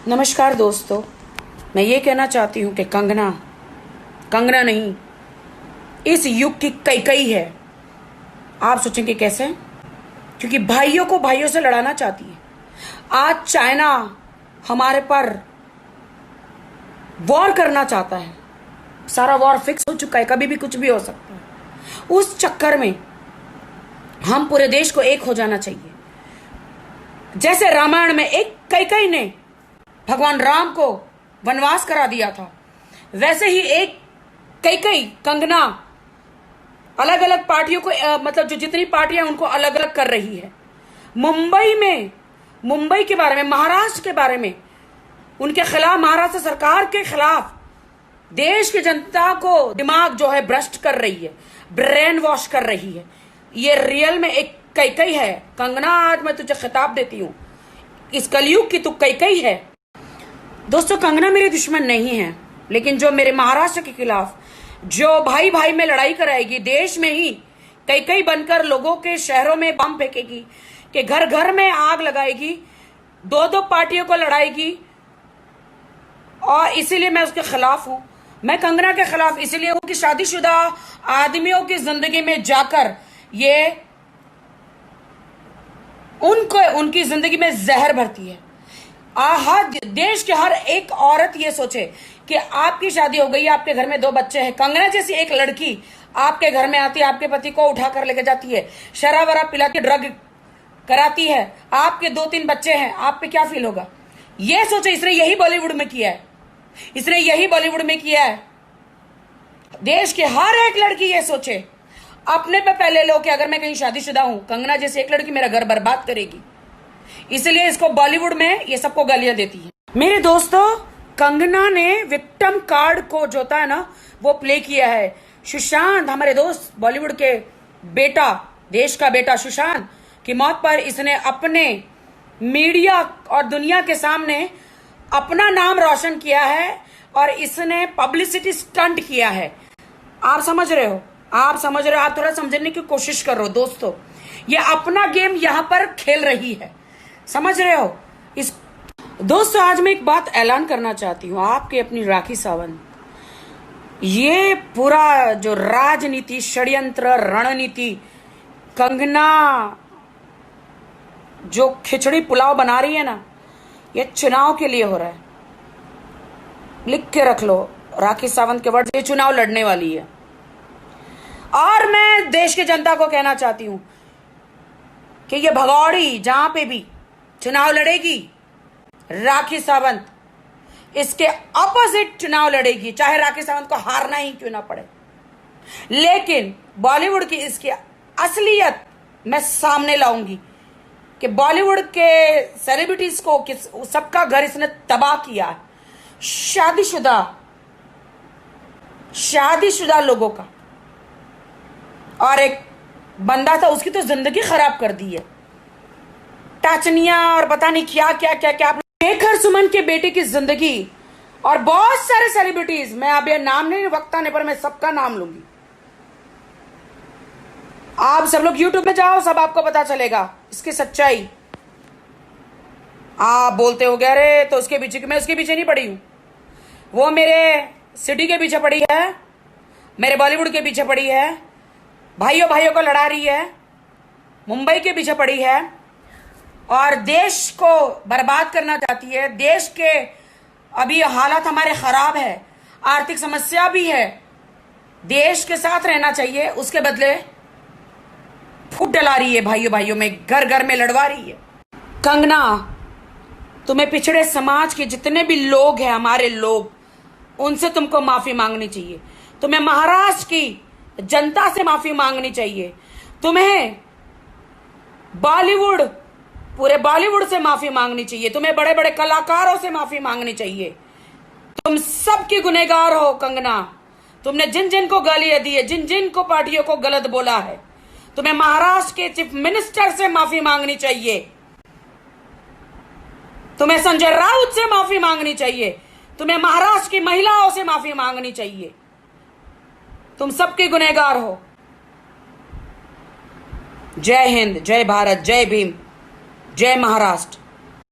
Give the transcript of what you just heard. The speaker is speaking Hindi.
नमस्कार दोस्तों, मैं ये कहना चाहती हूँ कि कंगना कंगना नहीं, इस युग की कैकई है। आप सोचेंगे कैसे? क्योंकि भाइयों को भाइयों से लड़ाना चाहती है। आज चाइना हमारे पर वॉर करना चाहता है। सारा वॉर फिक्स हो चुका है, कभी भी कुछ भी हो सकता है। उस चक्कर में हम पूरे देश को एक हो जाना चाहिए। जैसे रामायण में एक कैकई ने भगवान राम को वनवास करा दिया था, वैसे ही एक कैकई कंगना अलग अलग पार्टियों को मतलब जो जितनी पार्टियां उनको अलग अलग कर रही है। मुंबई के बारे में, महाराष्ट्र के बारे में, उनके खिलाफ, महाराष्ट्र सरकार के खिलाफ देश की जनता को दिमाग जो है भ्रष्ट कर रही है, ब्रेन वॉश कर रही है। ये रियल में एक कैकई है। कंगना, आज मैं तुझे खिताब देती हूं, इस कलयुग की तू कैकई है। दोस्तों, कंगना मेरे दुश्मन नहीं है, लेकिन जो मेरे महाराष्ट्र के खिलाफ जो भाई भाई में लड़ाई कराएगी, देश में ही कैकई बनकर लोगों के शहरों में बम फेंकेगी, कि घर घर में आग लगाएगी, दो दो पार्टियों को लड़ाएगी, और इसीलिए मैं उसके खिलाफ हूं। मैं कंगना के खिलाफ इसलिए हूं कि शादीशुदा आदमियों की जिंदगी में जाकर ये उनकी जिंदगी में जहर भरती है। देश के हर एक औरत ये सोचे कि आपकी शादी हो गई, आपके घर में 2 बच्चे हैं, कंगना जैसी एक लड़की आपके घर में आती है, आपके पति को उठा कर लेके जाती है, शराब वराब पिला के ड्रग कराती है, आपके 2-3 बच्चे हैं, आप पे क्या फील होगा? ये सोचे। इसने यही बॉलीवुड में किया है। देश के हर एक लड़की ये सोचे, अपने पे पहले लो कि अगर मैं कहीं शादीशुदा हूं, कंगना जैसी एक लड़की मेरा घर बर्बाद करेगी। इसलिए इसको बॉलीवुड में ये सबको गालियां देती है। मेरे दोस्तों, कंगना ने विक्टिम कार्ड को जो होता है ना, वो प्ले किया है। सुशांत, हमारे दोस्त बॉलीवुड के बेटा, देश का बेटा सुशांत की मौत पर इसने अपने मीडिया और दुनिया के सामने अपना नाम रोशन किया है, और इसने पब्लिसिटी स्टंट किया है। आप समझ रहे हो? आप थोड़ा समझने की कोशिश कर रहे हो दोस्तों। ये अपना गेम यहां पर खेल रही है, समझ रहे हो? दोस्तों, आज मैं एक बात ऐलान करना चाहती हूं, आपके अपनी राखी सावंत। ये पूरा जो राजनीति, षड्यंत्र, रणनीति, कंगना जो खिचड़ी पुलाव बना रही है ना, ये चुनाव के लिए हो रहा है। लिख के रख लो, राखी सावंत के वर्ड, ये चुनाव लड़ने वाली है। और मैं देश की जनता को कहना चाहती हूं कि ये भगौड़ी जहां पे भी चुनाव लड़ेगी, राखी सावंत इसके ऑपोजिट चुनाव लड़ेगी, चाहे राखी सावंत को हारना ही क्यों ना पड़े। लेकिन बॉलीवुड की इसकी असलियत मैं सामने लाऊंगी कि बॉलीवुड के सेलिब्रिटीज को सबका घर इसने तबाह किया है। शादीशुदा लोगों का, और एक बंदा था उसकी तो जिंदगी खराब कर दी है। टाचनिया और पता नहीं क्या क्या क्या क्या। शेखर सुमन के बेटे की जिंदगी, और बहुत सारे सेलिब्रिटीज, मैं अब ये नाम नहीं वक्त आने पर मैं सबका नाम लूंगी। आप सब लोग यूट्यूब में जाओ, सब आपको पता चलेगा इसकी सच्चाई। आप बोलते हो गया अरे तो उसके पीछे, मैं उसके पीछे नहीं पड़ी हूं, वो मेरे सिटी के पीछे पड़ी है, मेरे बॉलीवुड के पीछे पड़ी है, भाइयों भाइयों को लड़ा रही है, मुंबई के पीछे पड़ी है, और देश को बर्बाद करना चाहती है। देश के अभी हालात हमारे खराब है, आर्थिक समस्या भी है, देश के साथ रहना चाहिए, उसके बदले फूट डला रही है, भाइयों भाइयों में, घर घर में लड़वा रही है। कंगना, तुम्हें पिछड़े समाज के जितने भी लोग हैं, हमारे लोग, उनसे तुमको माफी मांगनी चाहिए। तुम्हें महाराष्ट्र की जनता से माफी मांगनी चाहिए। तुम्हें पूरे बॉलीवुड से माफी मांगनी चाहिए। तुम्हें बड़े बड़े कलाकारों से माफी मांगनी चाहिए। तुम सबकी गुनहगार हो कंगना। तुमने जिन जिन को गालियां दी है, जिन जिन को पार्टियों को गलत बोला है, तुम्हें महाराष्ट्र के चीफ मिनिस्टर से माफी मांगनी चाहिए। तुम्हें संजय राउत से माफी मांगनी चाहिए। तुम्हें महाराष्ट्र की महिलाओं से माफी मांगनी चाहिए। तुम सबके गुनहगार हो। जय हिंद, जय भारत, जय भीम, जय महाराष्ट्र।